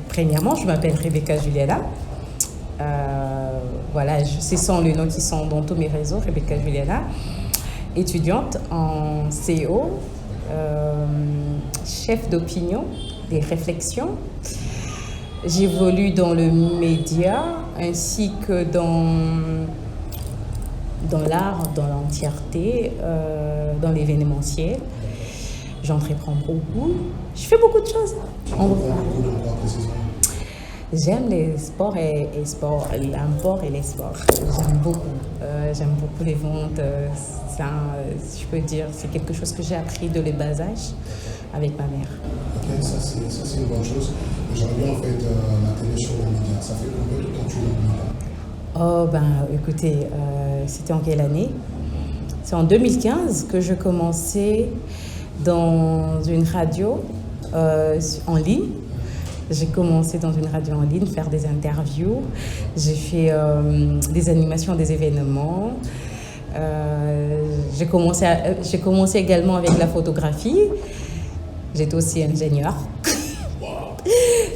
Premièrement, je m'appelle Rebecca Juliana. Voilà, c'est sans le nom qui sont dans tous mes réseaux, Rebecca Juliana. Étudiante en CO, chef d'opinion, des réflexions. J'évolue dans le média ainsi que dans l'art, dans l'entièreté, dans l'événementiel. J'entreprends beaucoup. Je fais beaucoup de choses. J'aime les sports et l'import et les sports. J'aime beaucoup les ventes. Ça, je peux dire, c'est quelque chose que j'ai appris de les bas âge avec ma mère. Ok, ça c'est une bonne chose. J'aimerais bien en fait m'intéresser sur les médias. Ça fait combien de temps que tu es dans le média? Écoutez, c'était en quelle année? C'est en 2015 que je commençais dans une radio en ligne. J'ai commencé dans une radio en ligne, faire des interviews. J'ai fait des animations, des événements. J'ai commencé également avec la photographie. J'étais aussi ingénieure.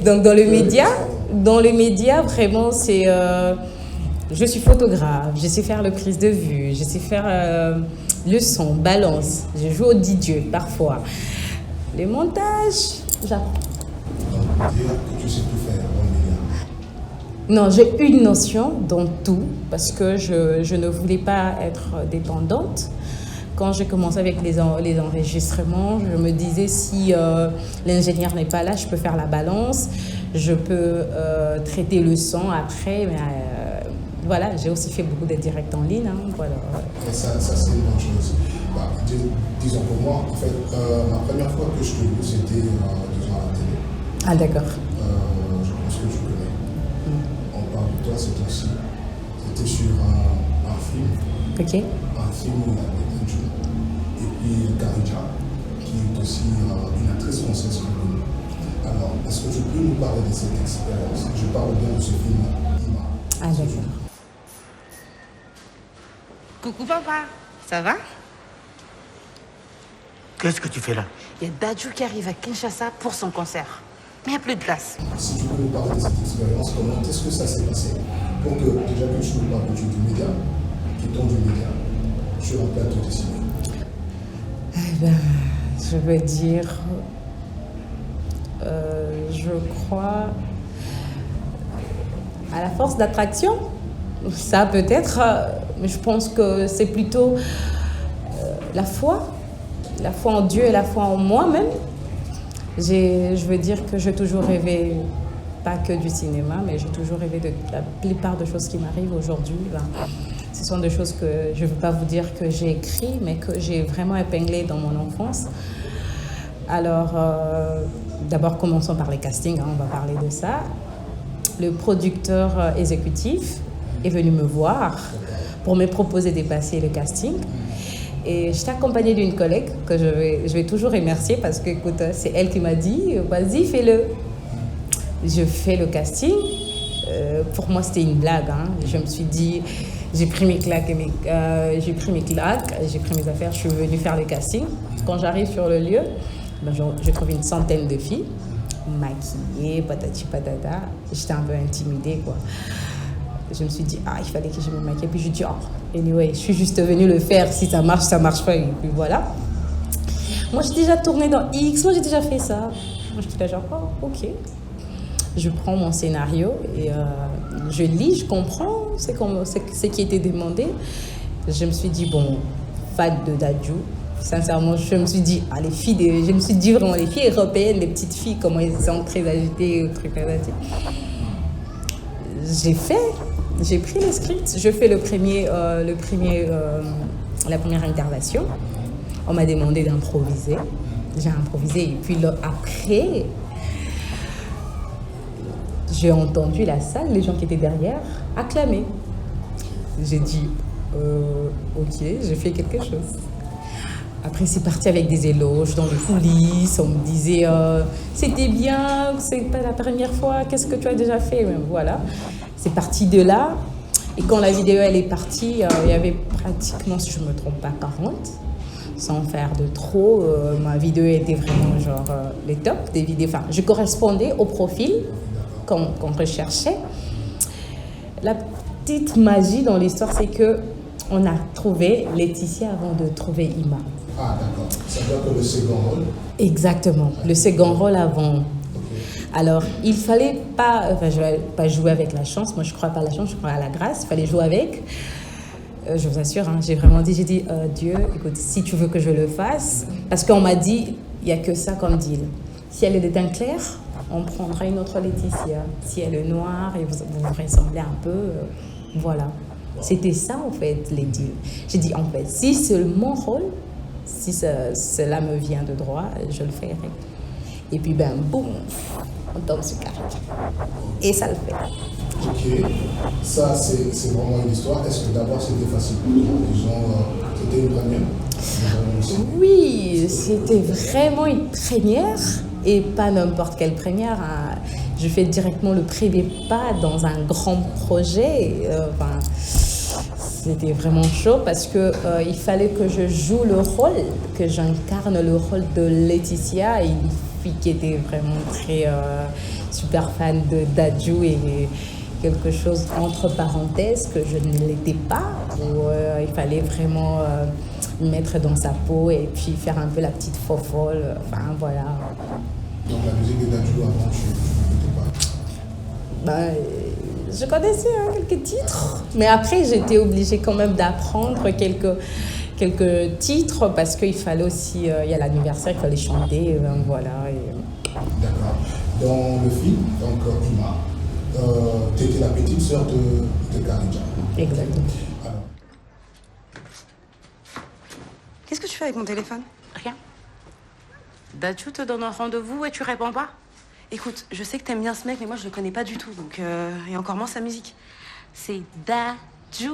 Donc dans le média, vraiment, c'est... je suis photographe, je sais faire le prise de vue, je sais faire le son, balance. Je joue au DJ parfois. Les montages, j'apprends. Dire que tu sais tout faire dans le média. Non, j'ai une notion dans tout parce que je ne voulais pas être dépendante. Quand j'ai commencé avec les enregistrements, je me disais si l'ingénieur n'est pas là, je peux faire la balance, je peux traiter le son après. Mais, voilà, j'ai aussi fait beaucoup de directs en ligne. Voilà. Et ça c'est une bonne chose. Disons pour moi, en fait, ma première fois que je te vu, c'était disons à la télé. Ah d'accord. Je pense que tu connais. On parle de toi, c'était aussi. C'était sur un film. Ok. Un film où il y avait Andrew et puis Karija, qui est aussi une actrice française connue. Alors, est-ce que tu peux nous parler de cette expérience? Je parle bien de ce film Ima. Ah d'accord. Coucou papa, ça va? Qu'est-ce que tu fais là? Il y a Dadju qui arrive à Kinshasa pour son concert. Mais il n'y a plus de place. Si tu peux nous parler de cette expérience, comment est-ce que ça s'est passé? Pour que déjà que tu nous parles du média, qui tombe du média, sur un plateau de cinéma. Je veux dire, je crois à la force d'attraction. Ça peut-être, mais je pense que c'est plutôt la foi en Dieu et la foi en moi-même. Je veux dire que j'ai toujours rêvé, pas que du cinéma, mais j'ai toujours rêvé de la plupart des choses qui m'arrivent aujourd'hui. Ce sont des choses que je ne veux pas vous dire que j'ai écrites, mais que j'ai vraiment épinglées dans mon enfance. Alors, d'abord, commençons par les castings, on va parler de ça. Le producteur exécutif est venu me voir pour me proposer de passer le casting. Et j'étais accompagnée d'une collègue que je vais toujours remercier parce que, écoute, c'est elle qui m'a dit « Vas-y, fais-le ». Je fais le casting. Pour moi, c'était une blague. Je me suis dit, j'ai pris mes claques, j'ai pris mes affaires, je suis venue faire le casting. Quand j'arrive sur le lieu, je trouve une centaine de filles maquillées, patati patata. J'étais un peu intimidée, quoi. Je me suis dit, il fallait que je me maquille. Puis je dis, anyway, je suis juste venue le faire. Si ça marche pas. Et puis voilà. Moi, j'ai déjà tourné dans X. Moi, j'ai déjà fait ça. Moi, j'étais là genre, ok. Je prends mon scénario et je lis, je comprends ce qui était demandé. Je me suis dit, bon, fan de Dadju. Sincèrement, je me suis dit, je me suis dit vraiment, les filles européennes, les petites filles, comment elles sont très agitées, truc là. J'ai pris le script, je fais la première intervention. On m'a demandé d'improviser. J'ai improvisé et puis après, j'ai entendu la salle, les gens qui étaient derrière, acclamer. J'ai dit, ok, j'ai fait quelque chose. Après, c'est parti avec des éloges dans les coulisses. On me disait, c'était bien, c'est pas la première fois, qu'est-ce que tu as déjà fait? Mais voilà, c'est parti de là. Et quand la vidéo elle est partie, il y avait pratiquement, si je ne me trompe pas, 40. sans faire de trop. Ma vidéo était vraiment genre les tops des vidéos. Enfin, je correspondais au profil qu'on recherchait. La petite magie dans l'histoire, c'est que on a trouvé Laetitia avant de trouver Ima. Ah, d'accord. Ça veut dire que le second rôle. Exactement, le second rôle avant. Ok. Alors, il fallait pas jouer avec la chance. Moi, je crois pas à la chance, je crois à la grâce. Il fallait jouer avec. Je vous assure, hein, j'ai dit, Dieu, écoute, si tu veux que je le fasse, parce qu'on m'a dit, il n'y a que ça comme deal. Si elle est d'un clair, on prendra une autre Laetitia. Si elle est noire et vous ressemblez un peu, voilà. C'était ça, en fait, les deals. J'ai dit, en fait, si c'est mon rôle, si cela me vient de droit, je le ferai. Et puis, ben, boum, on tombe sur Karine. Et ça le fait. Ok, ça c'est vraiment une histoire. Est-ce que d'abord c'était facile pour toi? Disons, c'était une première? Oui, c'était vraiment une première et pas n'importe quelle première. Hein. Je fais directement le premier pas dans un grand projet. Enfin, c'était vraiment chaud parce que il fallait que je joue le rôle, que j'incarne le rôle de Laetitia, une fille qui était vraiment très super fan de Dadju et quelque chose entre parenthèses que je ne l'étais pas, où il fallait vraiment me mettre dans sa peau et puis faire un peu la petite fofolle, enfin voilà. Donc la musique de Dadju avant, tu ne l'écoutais pas? Je connaissais quelques titres, mais après j'étais obligée quand même d'apprendre quelques titres parce qu'il fallait aussi, il y a l'anniversaire, il fallait chanter, voilà. D'accord. Dans le film, donc Ima, tu étais la petite sœur de Karija. Exactement. Alors, Qu'est-ce que tu fais avec mon téléphone? Rien. Dadju te donne un rendez-vous et tu réponds pas? Écoute, je sais que t'aimes bien ce mec, mais moi je le connais pas du tout, donc et encore moins sa musique. C'est Dadju.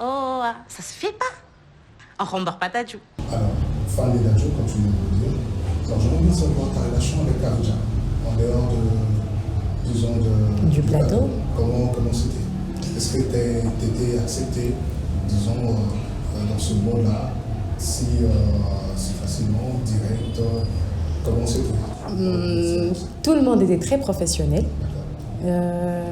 Oh, ça se fait pas. On rembarre pas Dadju. alors, fan de Dadju, comme tu viens de le dire, alors j'aimerais bien savoir ta relation avec Karija, en dehors du plateau. Comment c'était? Est-ce que tu étais accepté, disons, dans ce monde-là, si facilement, direct? Comment c'était? Tout le monde était très professionnel.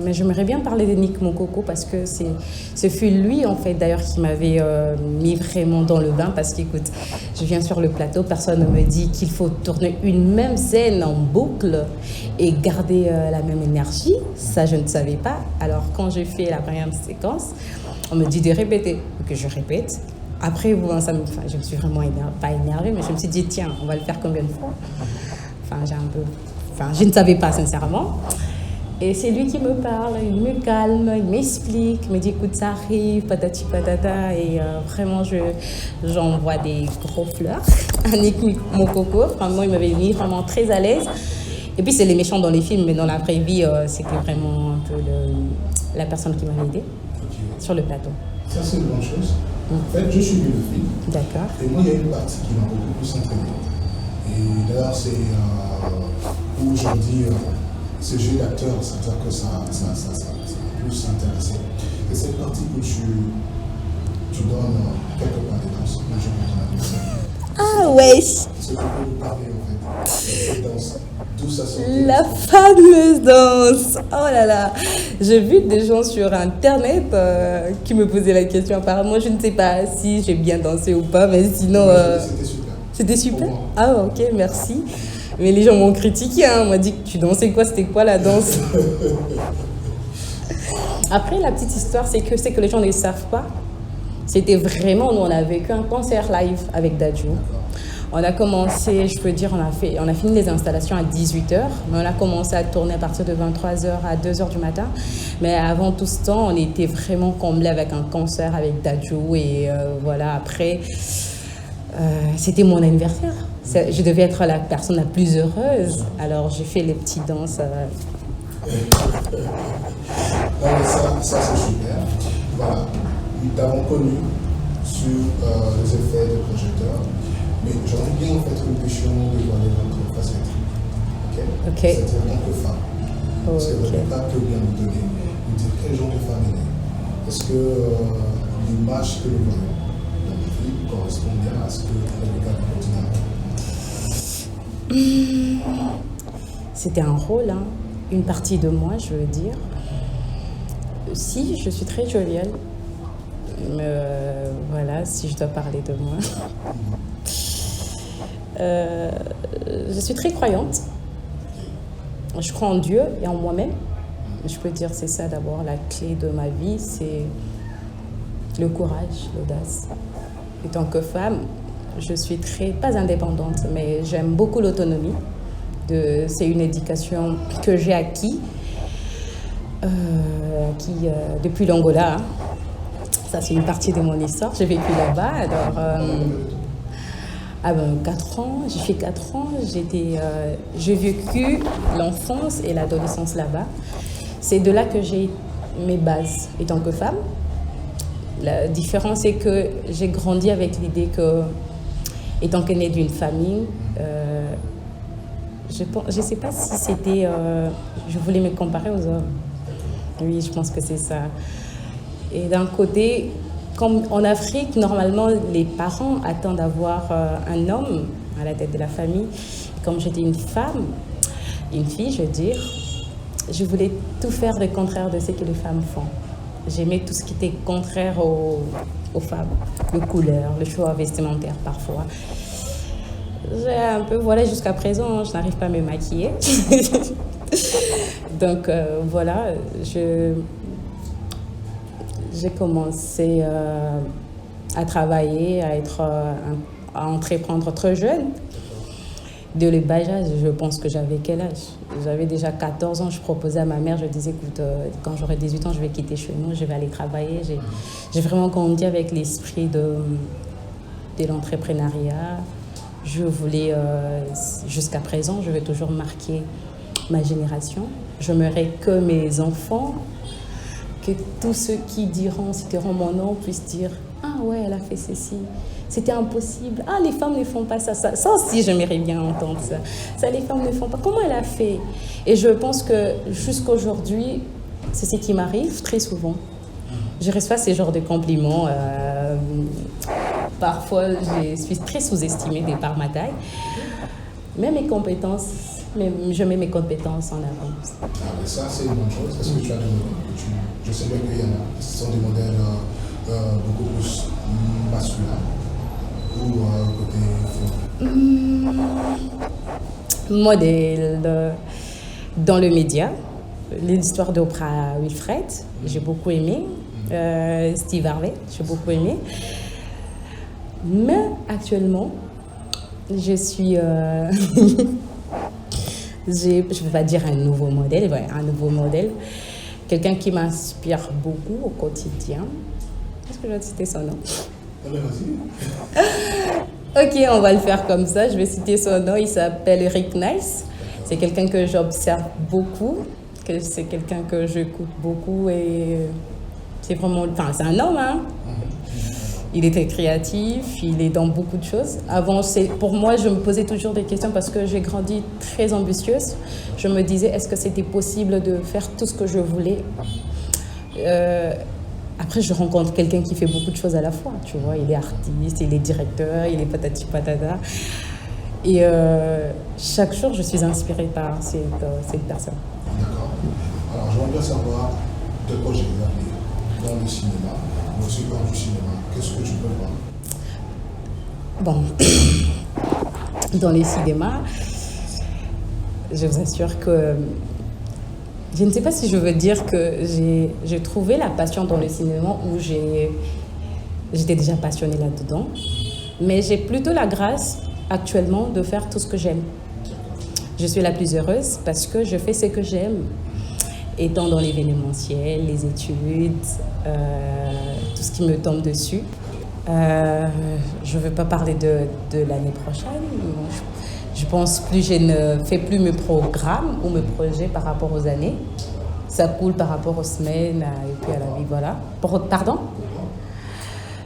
Mais j'aimerais bien parler de Nick Mokoko parce que ce fut lui en fait d'ailleurs qui m'avait mis vraiment dans le bain parce qu'écoute, je viens sur le plateau, personne ne me dit qu'il faut tourner une même scène en boucle et garder la même énergie, ça je ne savais pas. Alors quand j'ai fait la première séquence, on me dit de répéter, que je répète. Après, bon, je me suis vraiment pas énervée, mais je me suis dit tiens, on va le faire combien de fois? Je ne savais pas sincèrement. Et c'est lui qui me parle, il me calme, il m'explique, il me dit écoute ça arrive, patati patata, et vraiment j'envoie des gros fleurs à Nick Mokoko. Vraiment, il m'avait mis vraiment très à l'aise. Et puis c'est les méchants dans les films, mais dans la vraie vie, c'était vraiment un peu la personne qui m'avait aidé sur le plateau. Ça c'est une bonne chose. En fait, je suis vu le film. D'accord. Et moi, il y a une partie qui m'a beaucoup plus entraîné. Et d'ailleurs, c'est où je dis ce jeu d'acteur, c'est-à-dire que ça m'a plus intéressé. Et cette partie où tu donnes quelque part des danses, moi je peux ton anniversaire. Ah ouais. C'est pour vous parler en fait. Cette danse, d'où ça sortait. La fameuse danse. Oh là là. J'ai vu des gens sur internet qui me posaient la question. Apparemment, je ne sais pas si j'ai bien dansé ou pas, mais sinon. C'était super. C'était super. Ah ok, merci. Mais les gens m'ont critiqué, hein. On m'a dit que tu dansais quoi, c'était quoi la danse? Après, la petite histoire, c'est que les gens ne le savent pas. C'était vraiment, nous on a vécu un concert live avec Dadju. On a commencé, je peux dire, on a fini les installations à 18h, mais on a commencé à tourner à partir de 23h à 2h du matin. Mais avant tout ce temps, on était vraiment comblés avec un concert avec Dadju. Et voilà, après, c'était mon anniversaire. Je devais être la personne la plus heureuse. Alors j'ai fait les petites danses. Non, mais ça c'est super. Voilà. Nous t'avons connu sur les effets de projecteurs. Mais j'aimerais bien en fait que nous puissions dévoiler votre facette. Ok. C'est-à-dire en tant que femme. Parce que votre état peut bien nous donner. Nous dire quel genre de femme elle est. Est-ce que l'image que nous voyons dans le film correspond correspond bien à ce que Rebecca du quotidien? C'était un rôle, hein. Une partie de moi, je veux dire. Si, je suis très joviale. Voilà, si je dois parler de moi. Je suis très croyante. Je crois en Dieu et en moi-même. Je peux dire c'est ça d'abord la clé de ma vie, c'est le courage, l'audace. En tant que femme, je suis pas indépendante, mais j'aime beaucoup l'autonomie. C'est une éducation que j'ai acquis depuis l'Angola. Hein. Ça, c'est une partie de mon histoire. J'ai vécu là-bas. Alors, 4 ans, j'ai fait 4 ans. J'ai vécu l'enfance et l'adolescence là-bas. C'est de là que j'ai mes bases en tant que femme. La différence, c'est que j'ai grandi avec l'idée que, étant qu'aînée d'une famille, je ne sais pas si c'était... je voulais me comparer aux hommes. Oui, je pense que c'est ça. Et d'un côté, comme en Afrique, normalement, les parents attendent d'avoir un homme à la tête de la famille. Comme j'étais une femme, une fille, je veux dire, je voulais tout faire le contraire de ce que les femmes font. J'aimais tout ce qui était contraire aux femmes, les couleurs, le choix vestimentaire parfois. J'ai un peu, voilà, jusqu'à présent, je n'arrive pas à me maquiller. Donc voilà, j'ai commencé à travailler, à entreprendre très jeune. Dès le bas âge, je pense que j'avais quel âge? J'avais déjà 14 ans, je proposais à ma mère, je disais, écoute, quand j'aurai 18 ans, je vais quitter chez nous, je vais aller travailler. J'ai vraiment grandi avec l'esprit de l'entrepreneuriat. Je voulais, jusqu'à présent, je vais toujours marquer ma génération. J'aimerais que mes enfants, que tous ceux qui citeront mon nom, puissent dire « Ah ouais, elle a fait ceci. C'était impossible. Ah, les femmes ne font pas ça. » Ça aussi, j'aimerais bien entendre ça. Ça, les femmes ne font pas. Comment elle a fait? Et je pense que jusqu'à aujourd'hui, c'est ce qui m'arrive très souvent. Je reçois ces genres de compliments. Parfois, je suis très sous-estimée par ma taille. Mais mes compétences, je mets mes compétences en avant. Ah, mais ça, c'est une bonne chose. Est-ce que tu as des modèles? Je sais bien qu'il y en a. Ce sont des modèles beaucoup plus masculins ou côté féminin. Modèle dans le média. L'histoire d'Oprah Winfrey, j'ai beaucoup aimé. Steve Harvey, j'ai beaucoup aimé. Mais actuellement, je suis... je ne vais pas dire un nouveau modèle, ouais, un nouveau modèle. Quelqu'un qui m'inspire beaucoup au quotidien. Est-ce que je vais citer son nom? Ok, on va le faire comme ça. Je vais citer son nom. Il s'appelle Rick Nice. C'est quelqu'un que j'observe beaucoup. C'est quelqu'un que j'écoute beaucoup et c'est vraiment... Enfin, c'est un homme, hein. Il est très créatif, il est dans beaucoup de choses. Avant, pour moi, je me posais toujours des questions parce que j'ai grandi très ambitieuse. Je me disais, est-ce que c'était possible de faire tout ce que je voulais? Après, je rencontre quelqu'un qui fait beaucoup de choses à la fois. Tu vois, il est artiste, il est directeur, il est patati patata. Et chaque jour, je suis inspirée par cette personne. D'accord. Alors, j'aimerais bien savoir tes projets dans le cinéma, mais aussi hors du cinéma. Qu'est-ce que tu peux voir? Bon, dans les cinémas, je vous assure que je ne sais pas si je veux dire que j'ai trouvé la passion dans le cinéma où j'étais déjà passionnée là-dedans, mais j'ai plutôt la grâce actuellement de faire tout ce que j'aime. Je suis la plus heureuse parce que je fais ce que j'aime, étant dans l'événementiel, les études, tout ce qui me tombe dessus. Je ne veux pas parler de l'année prochaine. Je pense plus, je ne fais plus mes programmes ou mes projets par rapport aux années. Ça coule par rapport aux semaines et puis à la vie, voilà. Pardon?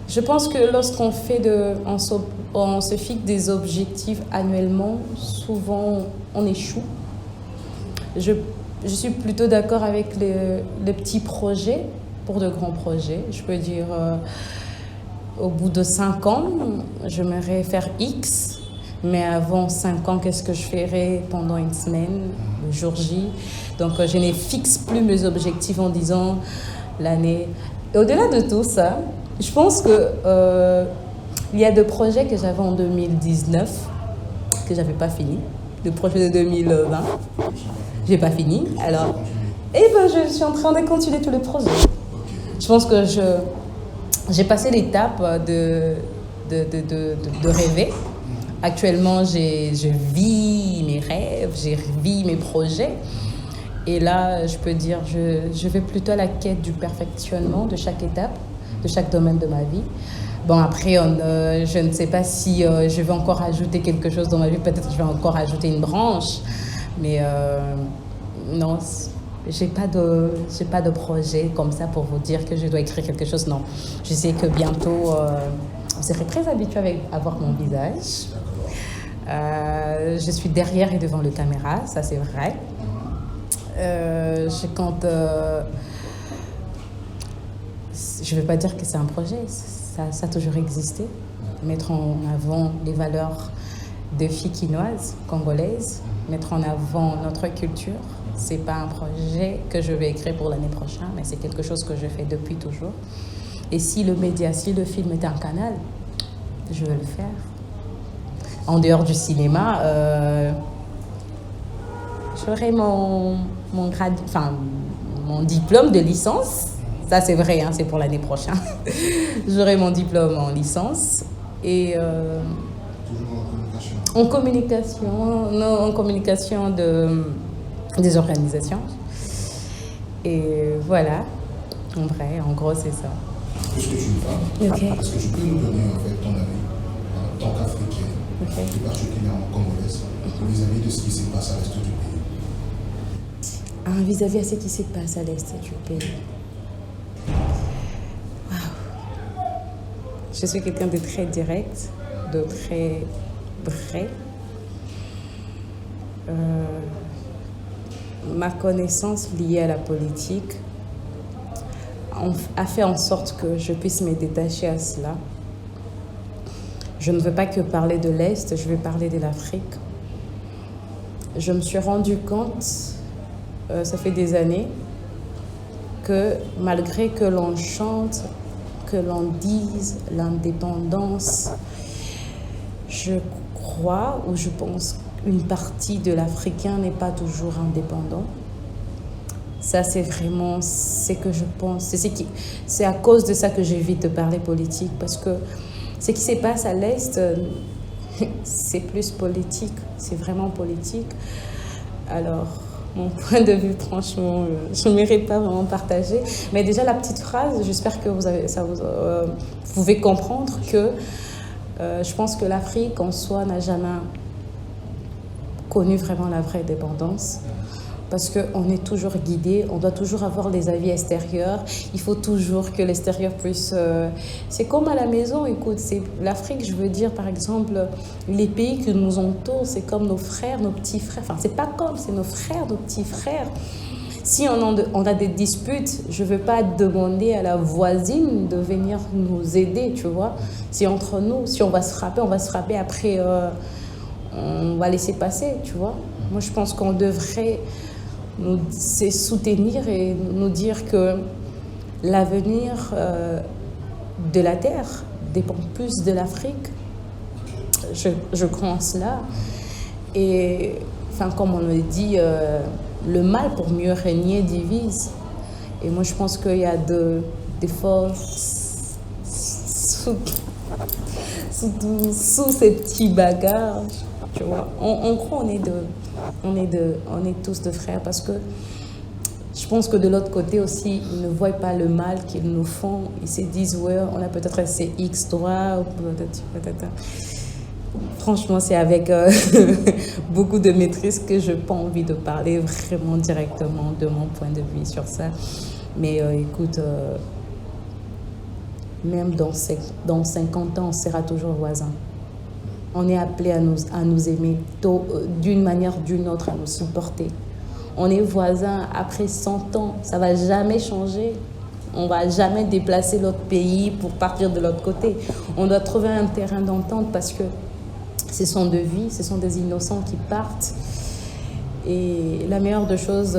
Je pense que lorsqu'on on se fixe des objectifs annuellement, souvent on échoue. Je suis plutôt d'accord avec les petits projets pour de grands projets. Je peux dire, au bout de 5 ans, j'aimerais faire X, mais avant 5 ans, qu'est-ce que je ferais pendant une semaine, le jour J. Donc, je ne fixe plus mes objectifs en disant l'année. Et au-delà de tout ça, je pense que il y a des projets que j'avais en 2019 que je n'avais pas fini. Le projet de 2020, je n'ai pas fini. Alors, je suis en train de continuer tous les projets. Je pense que j'ai passé l'étape de rêver. Actuellement, je vis mes rêves, je vis mes projets. Et là, je peux dire, je vais plutôt à la quête du perfectionnement de chaque étape, de chaque domaine de ma vie. Bon, après, je ne sais pas si je vais encore ajouter quelque chose dans ma vie. Peut-être que je vais encore ajouter une branche. Mais non, j'ai pas de projet comme ça pour vous dire que je dois écrire quelque chose. Non, je sais que bientôt, vous serez très habitués à voir mon visage. Je suis derrière et devant la caméra, ça c'est vrai. Je compte... je ne veux pas dire que c'est un projet, ça a toujours existé. Mettre en avant les valeurs de filles quinoises, congolaises, mettre en avant notre culture. Ce n'est pas un projet que je vais écrire pour l'année prochaine, mais c'est quelque chose que je fais depuis toujours. Et si le média, si le film était un canal, je vais le faire. En dehors du cinéma, j'aurai mon diplôme de licence. Ça, c'est vrai, hein, c'est pour l'année prochaine. J'aurai mon diplôme en licence. Et Toujours en communication. en communication des organisations. Et voilà, en gros, c'est ça. Puisque tu me parles, est-ce que tu peux nous donner en fait ton avis, en tant qu'Africaine, plus particulièrement congolaise, vis-à-vis de ce qui se passe à l'est du pays? Vis-à-vis de ce qui se passe à l'est du pays. Wow. Je suis quelqu'un de très direct, de très vrai. Ma connaissance liée à la politique a fait en sorte que je puisse me détacher à cela. Je ne veux pas que parler de l'Est, je veux parler de l'Afrique. Je me suis rendu compte, ça fait des années, que malgré que l'on chante, que l'on dise l'indépendance, je crois ou je pense qu'une partie de l'Africain n'est pas toujours indépendant. Ça, c'est vraiment ce que je pense. C'est à cause de ça que j'évite de parler politique, parce que ce qui se passe à l'Est, c'est plus politique, c'est vraiment politique. Alors, mon point de vue, franchement, je ne mérite pas vraiment partager. Mais déjà, la petite phrase, j'espère que vous pouvez comprendre que je pense que l'Afrique en soi n'a jamais connu vraiment la vraie indépendance. Parce qu'on est toujours guidé, on doit toujours avoir des avis extérieurs. Il faut toujours que l'extérieur puisse... C'est comme à la maison, écoute, c'est l'Afrique, je veux dire, par exemple, les pays qui nous entourent, c'est comme nos frères, nos petits frères. Enfin, c'est pas comme, c'est nos frères, nos petits frères. Si on a des disputes, je ne veux pas demander à la voisine de venir nous aider, tu vois. C'est entre nous. Si on va se frapper, après, on va laisser passer, tu vois. Moi, je pense qu'on devrait... c'est soutenir et nous dire que l'avenir de la Terre dépend plus de l'Afrique. Je crois en cela. Et enfin, comme on le dit, le mal pour mieux régner divise. Et moi, je pense qu'il y a des forces sous ces petits bagarres. Tu vois, on croit on est tous de frères, parce que je pense que de l'autre côté aussi, ils ne voient pas le mal qu'ils nous font. Ils se disent, ouais, on a peut-être assez X droit, ou peut-être. Franchement, c'est avec beaucoup de maîtrise que je n'ai pas envie de parler vraiment directement de mon point de vue sur ça. Mais écoute, même dans 50 ans, on sera toujours voisins. On est appelé à nous aimer d'une manière ou d'une autre, à nous supporter. On est voisins après 100 ans, ça ne va jamais changer. On ne va jamais déplacer l'autre pays pour partir de l'autre côté. On doit trouver un terrain d'entente parce que ce sont des vies, ce sont des innocents qui partent. Et la meilleure des choses,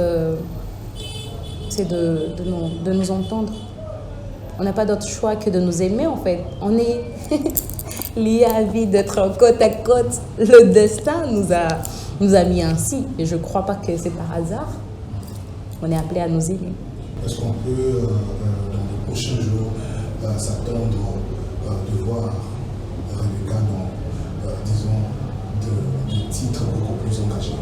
c'est de nous entendre. On n'a pas d'autre choix que de nous aimer, en fait. On est liés à vie d'être côte à côte. Le destin nous a mis ainsi. Et je ne crois pas que c'est par hasard. On est appelé à nous aimer. Est-ce qu'on peut, dans les prochains jours, s'attendre de voir Rebecca dans, disons, de titres beaucoup plus engagés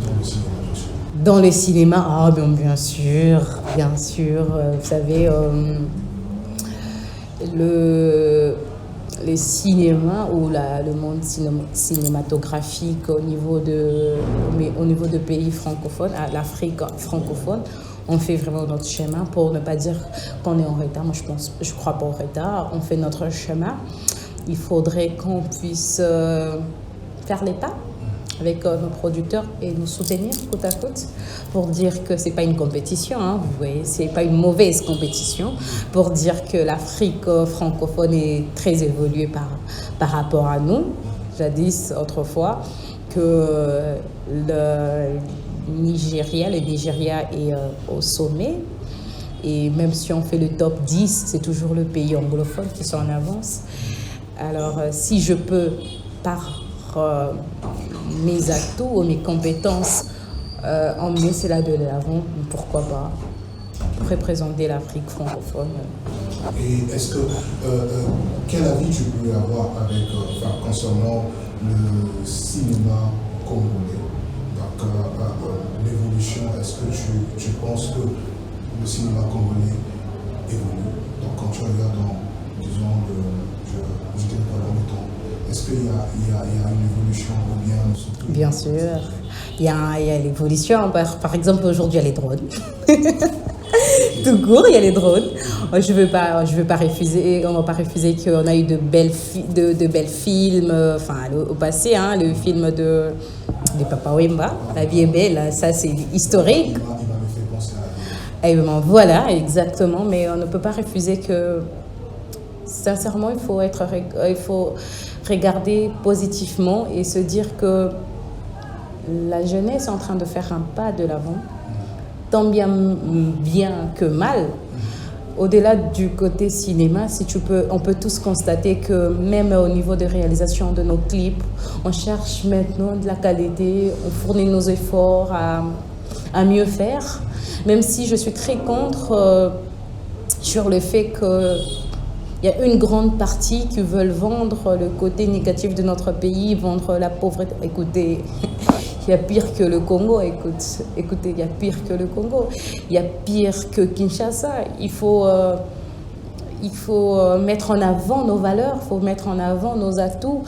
dans le cinéma, bien sûr? Dans le cinéma, ah bien sûr, bien sûr. Vous savez, le cinéma ou le monde cinématographique au niveau de pays francophones, à l'Afrique francophone, on fait vraiment notre chemin pour ne pas dire qu'on est en retard. Moi, je crois pas au retard. On fait notre chemin. Il faudrait qu'on puisse faire les pas avec nos producteurs et nous soutenir côte à côte pour dire que c'est pas une compétition, hein, vous voyez, c'est pas une mauvaise compétition, pour dire que l'Afrique francophone est très évoluée par rapport à nous. Jadis, autrefois, que le Nigeria est au sommet. Et même si on fait le top 10, c'est toujours le pays anglophone qui sont en avance. Alors, si je peux, par mes atouts ou mes compétences, emmener cela de l'avant, pourquoi pas, représenter l'Afrique francophone. Et est-ce que, quel avis tu peux avoir concernant le cinéma congolais? Donc, l'évolution, est-ce que tu penses que le cinéma congolais évolue? Donc, quand tu regardes disons, je dirais pas dans le temps, est-ce qu'il y a une évolution ou bien surtout... Bien sûr, il y a l'évolution. Par exemple, aujourd'hui, il y a les drones. Tout court, il y a les drones. Je veux pas refuser, on ne va pas refuser qu'on a eu de belles films, au passé, hein, le film de Papa Wemba, La vie est belle, ça c'est historique. Il m'avait fait penser à Et ben, voilà, exactement, mais on ne peut pas refuser que, sincèrement, il faut regarder positivement et se dire que la jeunesse est en train de faire un pas de l'avant, tant bien que mal. Au-delà du côté cinéma, on peut tous constater que même au niveau de réalisation de nos clips, on cherche maintenant de la qualité, on fournit nos efforts à mieux faire, même si je suis très contre sur le fait que il y a une grande partie qui veulent vendre le côté négatif de notre pays, vendre la pauvreté. Écoutez, il y a pire que le Congo, écoutez, il y a pire que le Congo. Il y a pire que Kinshasa. Il faut mettre en avant nos valeurs, il faut mettre en avant nos atouts.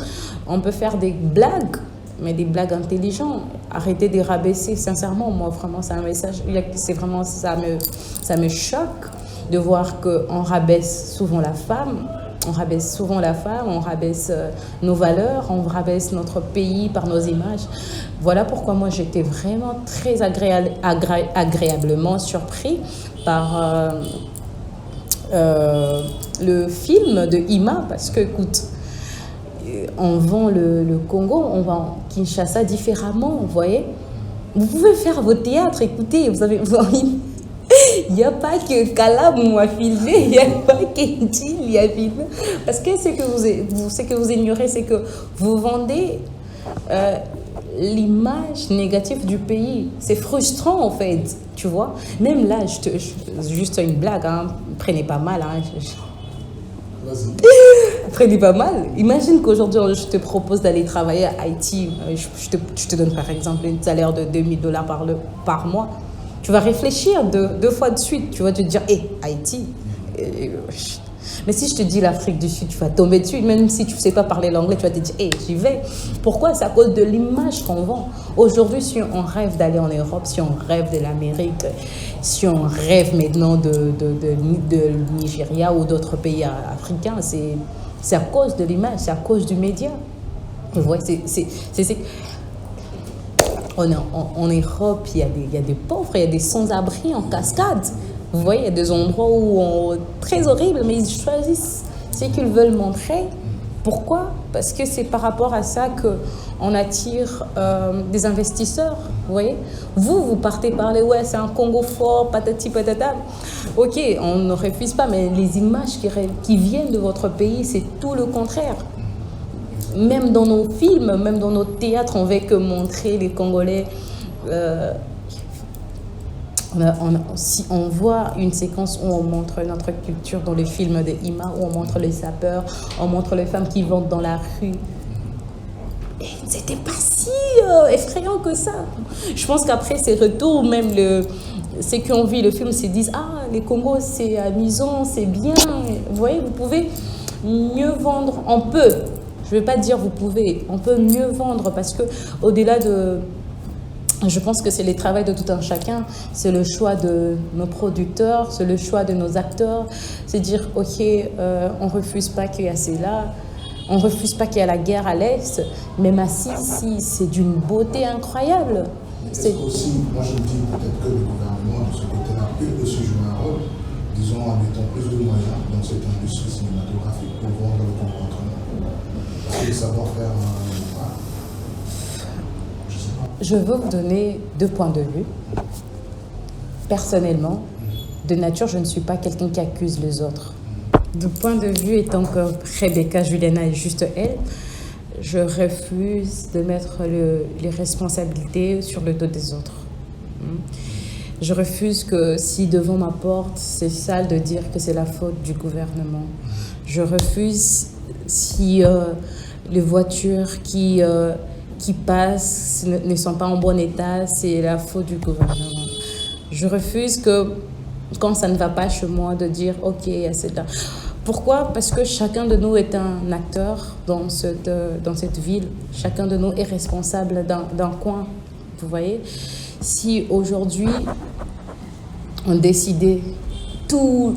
On peut faire des blagues, mais des blagues intelligentes. Arrêtez de rabaisser, sincèrement. Moi, vraiment, c'est un message. C'est vraiment, ça me choque de voir qu'on rabaisse souvent la femme, on rabaisse nos valeurs, on rabaisse notre pays par nos images. Voilà pourquoi moi j'étais vraiment très agréablement surpris par le film de Ima, parce que, écoute, on vend le Congo, on vend Kinshasa différemment, vous voyez. Vous pouvez faire vos théâtres, écoutez, vous avez il n'y a pas que Kalam a filmé, il n'y a pas que Ndil a filmé. Parce que ce que vous ignorez, c'est que vous vendez l'image négative du pays. C'est frustrant, en fait, tu vois. Même là, juste une blague, hein, prenez pas mal. Hein. Vas-y. Prenez pas mal. Imagine qu'aujourd'hui, je te propose d'aller travailler à Haïti. Je te donne, par exemple, un salaire de $2000 par mois. Tu vas réfléchir deux fois de suite. Tu vas te dire, hé, Haïti. Mais si je te dis l'Afrique du Sud, tu vas tomber dessus. Même si tu ne sais pas parler l'anglais, tu vas te dire, hé, j'y vais. Pourquoi? C'est à cause de l'image qu'on vend. Aujourd'hui, si on rêve d'aller en Europe, si on rêve de l'Amérique, si on rêve maintenant de Nigeria ou d'autres pays africains, c'est à cause de l'image, c'est à cause du média. Vous voyez, en Europe, il y a des pauvres, il y a des sans-abri en cascade. Vous voyez, il y a des endroits très horribles, mais ils choisissent ce qu'ils veulent montrer. Pourquoi? Parce que c'est par rapport à ça qu'on attire des investisseurs. Vous voyez, vous partez parler, ouais, c'est un Congo fort, patati patata. Ok, on ne refuse pas, mais les images qui viennent de votre pays, c'est tout le contraire. Même dans nos films, même dans nos théâtres, on veut que montrer les Congolais. Si on voit une séquence où on montre notre culture dans les films de Ima, où on montre les sapeurs, on montre les femmes qui vendent dans la rue. Et c'était pas si effrayant que ça. Je pense qu'après ces retours, même ceux qui ont vu le film se disent « Ah, les Congos, c'est amusant, c'est bien. » Vous voyez, vous pouvez mieux vendre. On peut, je ne vais pas dire vous pouvez, on peut mieux vendre parce qu'au-delà de... Je pense que c'est le travail de tout un chacun, c'est le choix de nos producteurs, c'est le choix de nos acteurs, c'est dire ok, on ne refuse pas qu'il y a cela, on ne refuse pas qu'il y a la guerre à l'Est, mais Masisi, c'est d'une beauté incroyable. Est-ce aussi, moi je me dis peut-être que le gouvernement de ce côté-là peut aussi jouer un rôle, disons en mettant plus de moyens dans cette industrie cinématographique pour vendre le Congo autrement. Parce que le savoir-faire... Je veux vous donner 2 points de vue. Personnellement, de nature, je ne suis pas quelqu'un qui accuse les autres. Du point de vue étant que Rebecca Juliana est juste elle, je refuse de mettre les responsabilités sur le dos des autres. Je refuse que si devant ma porte, c'est sale de dire que c'est la faute du gouvernement. Je refuse si les voitures qui passent ne sont pas en bon état, c'est la faute du gouvernement. Je refuse que quand ça ne va pas chez moi de dire ok, c'est là. Pourquoi? Parce que chacun de nous est un acteur dans cette ville. Chacun de nous est responsable d'un coin. Vous voyez? Si aujourd'hui on décidait tous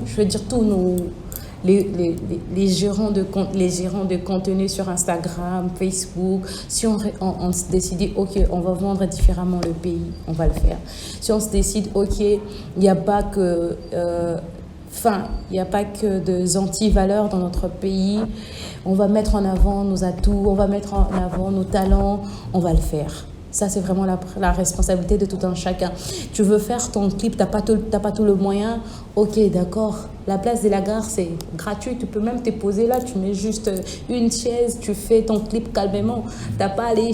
les gérants de contenu sur Instagram, Facebook, si on se décide, ok, on va vendre différemment le pays, on va le faire. Si on se décide, ok, il n'y a pas que des anti-valeurs dans notre pays, on va mettre en avant nos atouts, on va mettre en avant nos talents, on va le faire. Ça, c'est vraiment la responsabilité de tout un chacun. Tu veux faire ton clip, t'as pas tout le moyen. Ok, d'accord. La place de la gare, c'est gratuit. Tu peux même te poser là. Tu mets juste une chaise, tu fais ton clip calmement. T'as pas à aller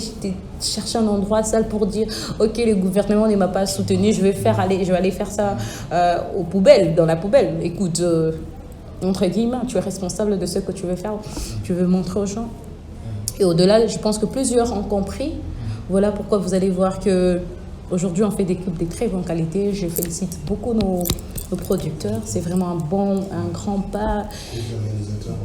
chercher un endroit sale pour dire ok, le gouvernement ne m'a pas soutenu, je vais aller faire ça aux poubelles, dans la poubelle. Écoute, entre guillemets, tu es responsable de ce que tu veux faire. Tu veux montrer aux gens. Et au-delà, je pense que plusieurs ont compris. Voilà pourquoi vous allez voir qu'aujourd'hui, on fait des clips de très bonne qualité. Je félicite beaucoup nos producteurs. C'est vraiment un grand pas.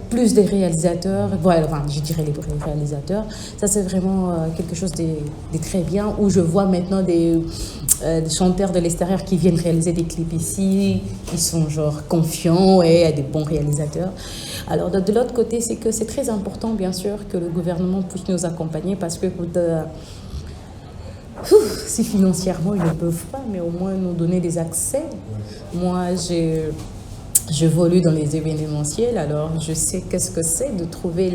Plus des réalisateurs. Voilà, enfin, je dirais les réalisateurs. Ça, c'est vraiment quelque chose de très bien, où je vois maintenant des chanteurs de l'extérieur qui viennent réaliser des clips ici. Ils sont genre confiants et il y a des bons réalisateurs. Alors, de l'autre côté, c'est que c'est très important, bien sûr, que le gouvernement puisse nous accompagner parce que si financièrement ils ne peuvent pas, mais au moins nous donner des accès. Moi, j'évolue dans les événementiels, alors je sais qu'est-ce que c'est de trouver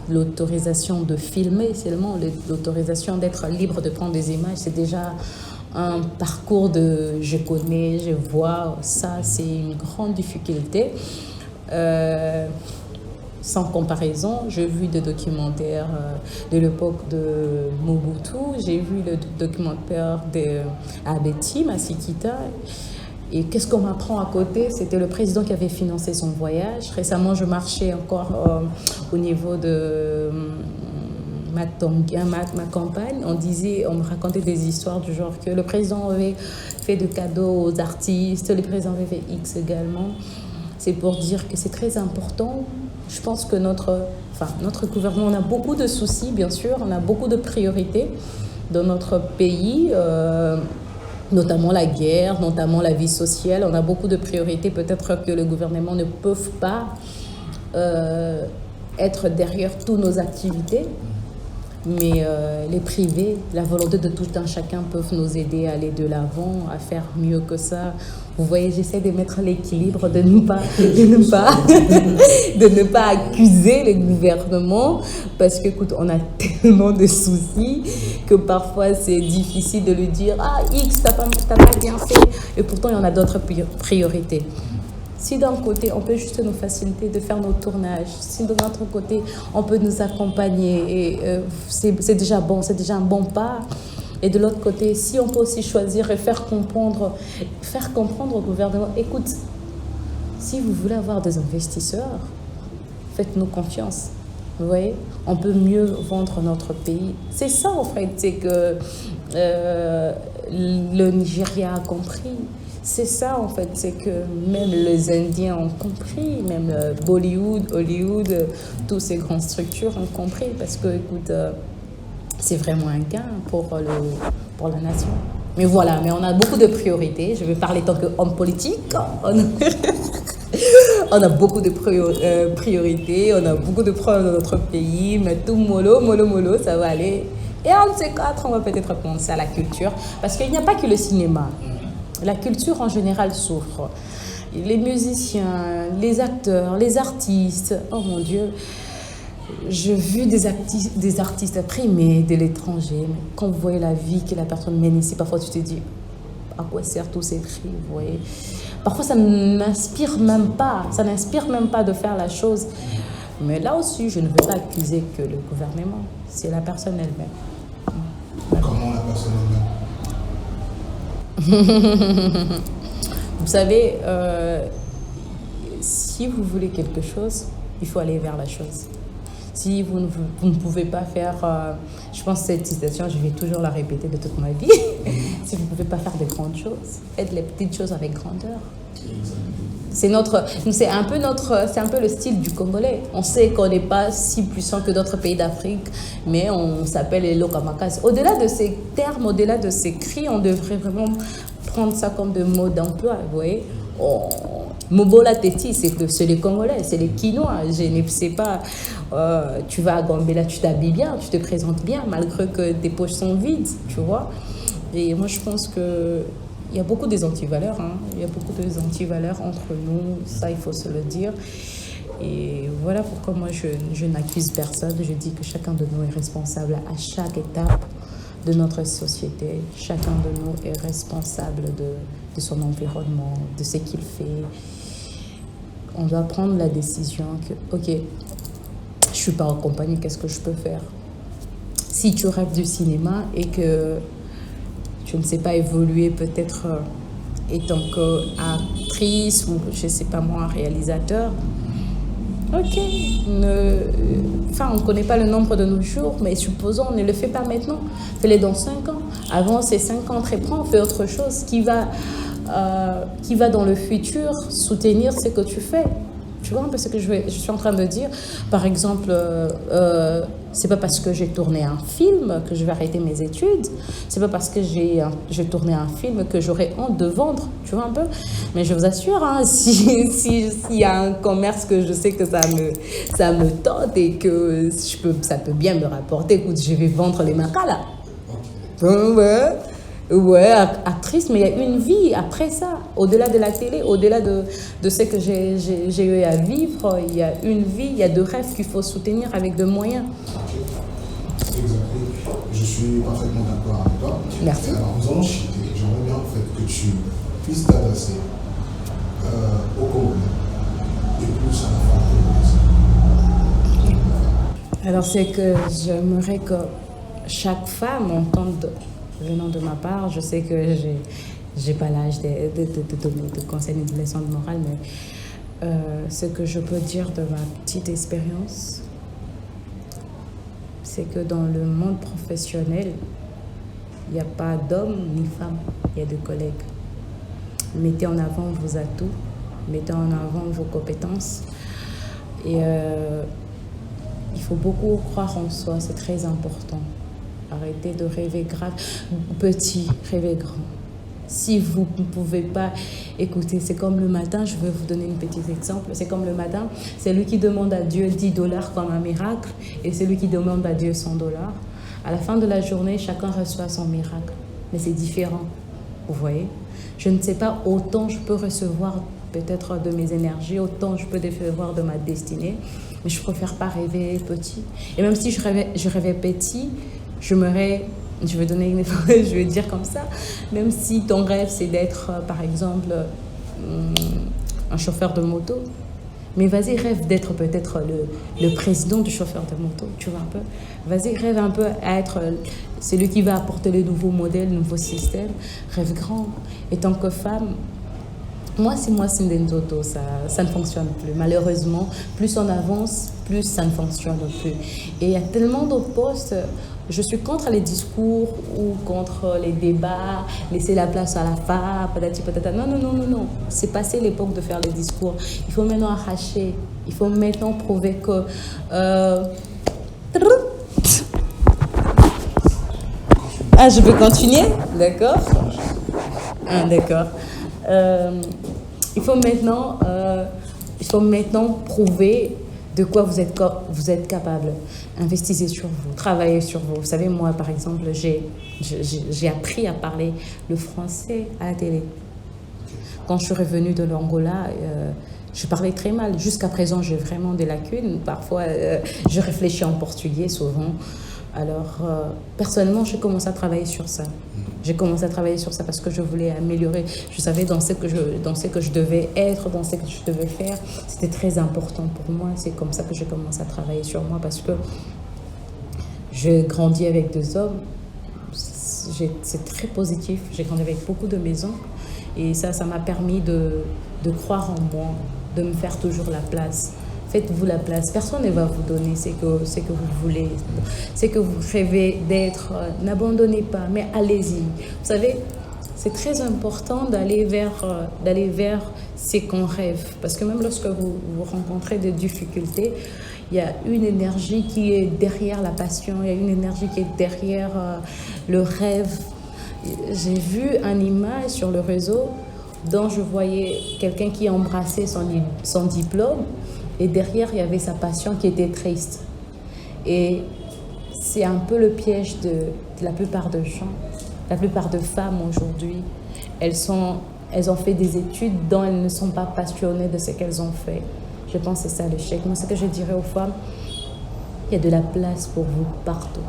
l'autorisation de filmer, seulement l'autorisation d'être libre de prendre des images, c'est déjà un parcours je connais, je vois, ça c'est une grande difficulté. Sans comparaison, j'ai vu des documentaires de l'époque de Mobutu, j'ai vu le documentaire d'Abeti Masikita. Et qu'est-ce qu'on m'apprend à côté? C'était le président qui avait financé son voyage. Récemment, je marchais encore au niveau de ma campagne. On me racontait des histoires du genre que le président avait fait de cadeaux aux artistes, le président avait fait X également. C'est pour dire que c'est très important. Je pense que notre gouvernement, on a beaucoup de soucis, bien sûr, on a beaucoup de priorités dans notre pays, notamment la guerre, notamment la vie sociale. On a beaucoup de priorités, peut-être que le gouvernement ne peut pas être derrière toutes nos activités. Mais les privés, la volonté de tout un chacun peuvent nous aider à aller de l'avant, à faire mieux que ça. Vous voyez, j'essaie de mettre l'équilibre, de ne pas accuser les gouvernements parce que, écoute, on a tellement de soucis que parfois c'est difficile de lui dire « Ah, X, t'as pas bien fait » et pourtant il y en a d'autres priorités. Si d'un côté, on peut juste nous faciliter de faire nos tournages, si de notre côté, on peut nous accompagner, et c'est déjà bon, c'est déjà un bon pas. Et de l'autre côté, si on peut aussi choisir et faire comprendre au gouvernement, écoute, si vous voulez avoir des investisseurs, faites-nous confiance. Vous voyez, on peut mieux vendre notre pays. C'est ça, en fait, c'est que le Nigeria a compris. C'est ça, en fait, c'est que même les Indiens ont compris, même Bollywood, Hollywood, toutes ces grandes structures ont compris parce que, écoute, c'est vraiment un gain pour la nation. Mais voilà, mais on a beaucoup de priorités. Je vais parler tant qu'homme politique. On a beaucoup de priorités, on a beaucoup de problèmes dans notre pays, mais tout mollo, ça va aller. Et un de ces quatre, on va peut-être penser à la culture, parce qu'il n'y a pas que le cinéma. La culture en général souffre. Les musiciens, les acteurs, les artistes, oh mon Dieu, j'ai vu des artistes primés de l'étranger. Mais quand vous voyez la vie que la personne mène ici, parfois tu te dis, à quoi servent tous ces cris, vous voyez. Parfois ça n'inspire même pas de faire la chose. Mais là aussi, je ne veux pas accuser que le gouvernement, c'est la personne elle-même. Comment la personne elle-même? Vous savez, si vous voulez quelque chose, il faut aller vers la chose. Si vous ne pouvez pas faire, je pense que cette citation, je vais toujours la répéter de toute ma vie. Si vous ne pouvez pas faire de grandes choses, faites les petites choses avec grandeur. C'est un peu le style du Congolais. On sait qu'on n'est pas si puissant que d'autres pays d'Afrique, mais on s'appelle les Lokamakas. Au-delà de ces termes, au-delà de ces cris, on devrait vraiment prendre ça comme de mots d'emploi. Vous voyez, Mobola Teti, c'est les Congolais, c'est les Quinois. Je ne sais pas, tu vas à Gambela, tu t'habilles bien, tu te présentes bien, malgré que tes poches sont vides, tu vois. Et moi, je pense que il y a beaucoup des antivaleurs, hein. Il y a beaucoup des antivaleurs entre nous, ça il faut se le dire. Et voilà pourquoi moi je n'accuse personne, je dis que chacun de nous est responsable à chaque étape de notre société. Chacun de nous est responsable de son environnement, de ce qu'il fait. On doit prendre la décision que, ok, je ne suis pas accompagnée, qu'est-ce que je peux faire? Si tu rêves du cinéma et que je ne sais pas évoluer peut-être étant qu'actrice ou je ne sais pas moi, réalisateur. Ok, on ne connaît pas le nombre de nos jours, mais supposons on ne le fait pas maintenant, fais-le dans 5 ans. Avant ces 5 ans, on fait autre chose qui va dans le futur soutenir ce que tu fais. Tu vois un peu ce que je suis en train de dire. Par exemple, c'est pas parce que j'ai tourné un film que je vais arrêter mes études. C'est pas parce que j'ai tourné un film que j'aurai honte de vendre. Tu vois un peu. Mais je vous assure, hein, s'il y a un commerce que je sais que ça me tente et que ça peut bien me rapporter, écoute, je vais vendre les macas là. Ouais, actrice, mais il y a une vie après ça. Au-delà de la télé, au-delà de ce que j'ai eu à vivre, il y a une vie, il y a de rêves qu'il faut soutenir avec de moyens. Exactement. Je suis parfaitement d'accord avec toi. Merci. Alors, nous allons chuter. J'aimerais bien en fait que tu puisses t'adresser au Congolais et plus à la femme congolaise. Alors, c'est que j'aimerais que chaque femme entende venant de ma part. Je sais que j'ai pas l'âge de conseiller de leçons de morale, mais ce que je peux dire de ma petite expérience, c'est que dans le monde professionnel, il n'y a pas d'hommes ni femmes, il y a de collègues. Mettez en avant vos atouts, mettez en avant vos compétences. Et il faut beaucoup croire en soi, c'est très important. Arrêtez de rêver grave, petit, rêvez grand. Si vous ne pouvez pas écouter, c'est comme le matin, je vais vous donner un petit exemple, c'est comme le matin, c'est lui qui demande à Dieu $10 comme un miracle et c'est lui qui demande à Dieu $100. À la fin de la journée, chacun reçoit son miracle. Mais c'est différent, vous voyez. Je ne sais pas, autant je peux recevoir peut-être de mes énergies, autant je peux recevoir de ma destinée. Mais je préfère pas rêver petit. Et même si je rêvais petit, je vais donner une je vais dire comme ça, même si ton rêve c'est d'être, par exemple, un chauffeur de moto, mais vas-y, rêve d'être peut-être le président du chauffeur de moto, tu vois un peu. Vas-y, rêve un peu à être celui qui va apporter les nouveaux modèles, les nouveaux systèmes. Rêve grand. Et tant que femme, moi, c'est Ndenzoto, ça ne fonctionne plus. Malheureusement, plus on avance, plus ça ne fonctionne plus. Et il y a tellement de postes. Je suis contre les discours ou contre les débats, laisser la place à la femme, patati patata. Non, non, non, non, non. C'est passé l'époque de faire les discours. Il faut maintenant arracher. Il faut maintenant prouver que... Ah, je peux continuer? D'accord. Ah, d'accord. Il faut maintenant prouver de quoi vous êtes capable. Investissez sur vous, travaillez sur vous. Vous savez, moi, par exemple, j'ai appris à parler le français à la télé. Quand je suis revenue de l'Angola, je parlais très mal. Jusqu'à présent, j'ai vraiment des lacunes. Parfois, je réfléchis en portugais souvent. Alors, personnellement, j'ai commencé à travailler sur ça. J'ai commencé à travailler sur ça parce que je voulais améliorer. Je savais dans ce que je devais être, dans ce que je devais faire. C'était très important pour moi. C'est comme ça que j'ai commencé à travailler sur moi parce que je grandis avec deux hommes. C'est très positif. J'ai grandi avec beaucoup de maisons. Et ça m'a permis de croire en moi, de me faire toujours la place. Faites-vous la place. Personne ne va vous donner ce que vous voulez, ce que vous rêvez d'être. N'abandonnez pas, mais allez-y. Vous savez, c'est très important d'aller vers ce qu'on rêve. Parce que même lorsque vous rencontrez des difficultés, il y a une énergie qui est derrière la passion, il y a une énergie qui est derrière le rêve. J'ai vu une image sur le réseau dont je voyais quelqu'un qui embrassait son diplôme. Et derrière, il y avait sa passion qui était triste. Et c'est un peu le piège de la plupart de gens, la plupart de femmes aujourd'hui. Elles ont fait des études dont elles ne sont pas passionnées de ce qu'elles ont fait. Je pense que c'est ça l'échec. Moi, ce que je dirais aux femmes, il y a de la place pour vous partout.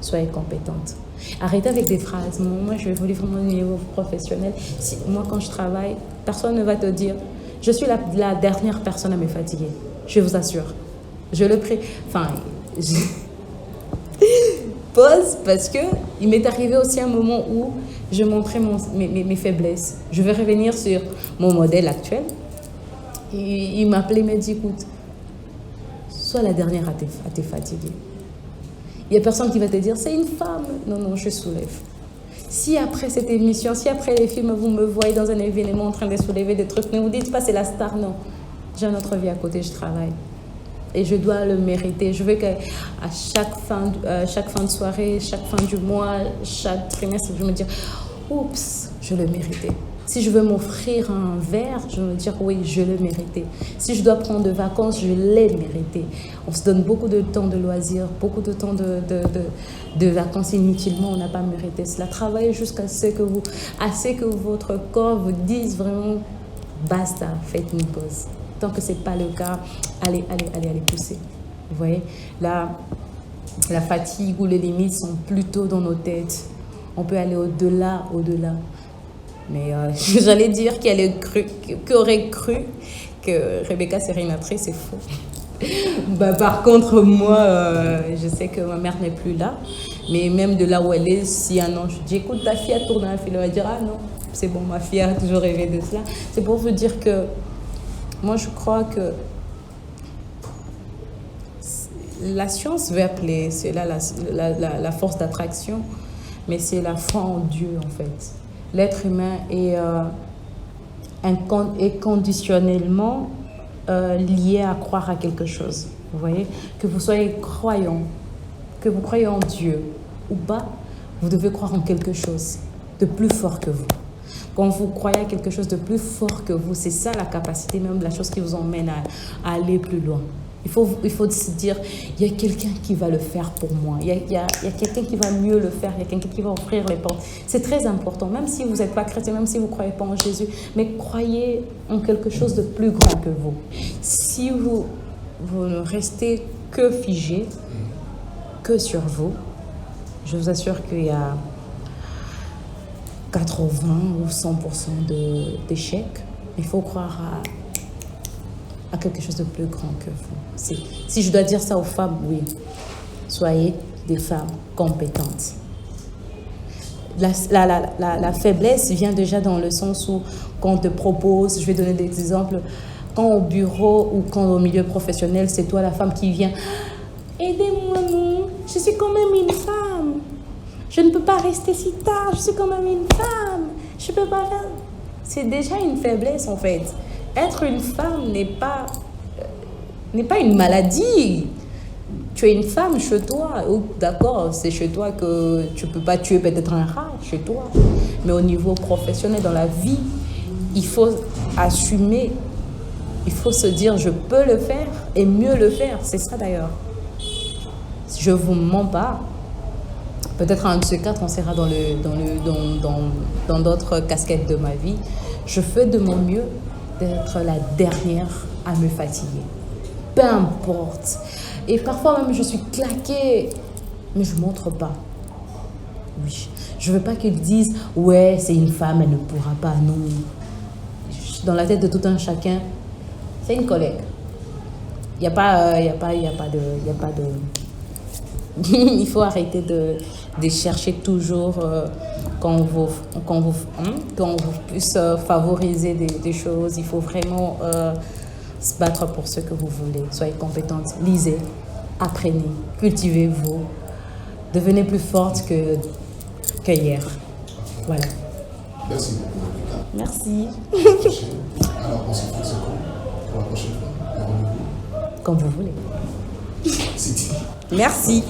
Soyez compétentes. Arrêtez avec des phrases. Moi, je vais vous livrer mon niveau professionnel. Moi, quand je travaille, personne ne va te dire... Je suis la dernière personne à me fatiguer. Je vous assure. Je le prie. Enfin, je pause parce que il m'est arrivé aussi un moment où je montrais mes faiblesses. Je vais revenir sur mon modèle actuel. Il m'appelait, il m'a dit, écoute, sois la dernière à te fatiguer. Il n'y a personne qui va te dire, c'est une femme. Non, non, je soulève. Si après cette émission, si après les films, vous me voyez dans un événement en train de soulever des trucs, ne vous dites pas c'est la star, non. J'ai une autre vie à côté, je travaille. Et je dois le mériter. Je veux qu'à chaque fin de soirée, chaque fin du mois, chaque trimestre, je me dis, oups, je le méritais. Si je veux m'offrir un verre, je veux me dire, oui, je le méritais. Si je dois prendre des vacances, je l'ai mérité. On se donne beaucoup de temps de loisirs, beaucoup de temps de vacances inutilement, on n'a pas mérité cela. Travaillez jusqu'à ce que votre corps vous dise vraiment, basta, faites une pause. Tant que ce n'est pas le cas, allez pousser. Vous voyez, là, la fatigue ou les limites sont plutôt dans nos têtes. On peut aller au-delà. Mais j'allais dire qu'aurait cru que Rebecca serait une actrice, c'est faux. Par contre, moi, je sais que ma mère n'est plus là. Mais même de là où elle est, si un an, je dis, écoute, ta fille a tourné un film, elle va dire, ah non, c'est bon, ma fille a toujours rêvé de cela. C'est pour vous dire que moi, je crois que la science veut appeler, c'est là la force d'attraction, mais c'est la foi en Dieu, en fait. L'être humain est conditionnellement lié à croire à quelque chose. Vous voyez, que vous soyez croyant, que vous croyez en Dieu ou pas, vous devez croire en quelque chose de plus fort que vous. Quand vous croyez à quelque chose de plus fort que vous, c'est ça la capacité, même la chose qui vous emmène à aller plus loin. Il faut se dire, il y a quelqu'un qui va le faire pour moi. Il y a quelqu'un qui va mieux le faire. Il y a quelqu'un qui va ouvrir les portes. C'est très important, même si vous n'êtes pas chrétien, même si vous ne croyez pas en Jésus, mais croyez en quelque chose de plus grand que vous. Si vous ne restez que figé, que sur vous, je vous assure qu'il y a 80 ou 100% d'échecs. Il faut croire à quelque chose de plus grand que vous. Si je dois dire ça aux femmes, oui, soyez des femmes compétentes. La faiblesse vient déjà dans le sens où quand on te propose, je vais donner des exemples, quand au bureau ou quand au milieu professionnel, c'est toi la femme qui vient, aidez-moi, non, je suis quand même une femme, je ne peux pas rester si tard, je suis quand même une femme, je ne peux pas faire... C'est déjà une faiblesse en fait. Être une femme n'est pas une maladie. Tu es une femme chez toi. D'accord, c'est chez toi que tu ne peux pas tuer peut-être un rat, chez toi. Mais au niveau professionnel, dans la vie, il faut assumer. Il faut se dire, je peux le faire et mieux le faire. C'est ça d'ailleurs. Je ne vous mens pas. Peut-être un de ces quatre, on sera dans d'autres casquettes de ma vie. Je fais de mon mieux d'être la dernière à me fatiguer. Peu importe. Et parfois même, je suis claquée, mais je ne montre pas. Oui. Je ne veux pas qu'ils disent, ouais, c'est une femme, elle ne pourra pas. Non. Dans la tête de tout un chacun, c'est une collègue. Il n'y a pas de... Il faut arrêter de chercher toujours quand on vous puisse favoriser des choses. Il faut vraiment se battre pour ce que vous voulez. Soyez compétente, lisez, apprenez, cultivez-vous, devenez plus forte que hier. Voilà. Merci beaucoup, Rebecca. Merci. Alors, on se fait pour la prochaine fois. Comme vous voulez. C'est dit. Merci.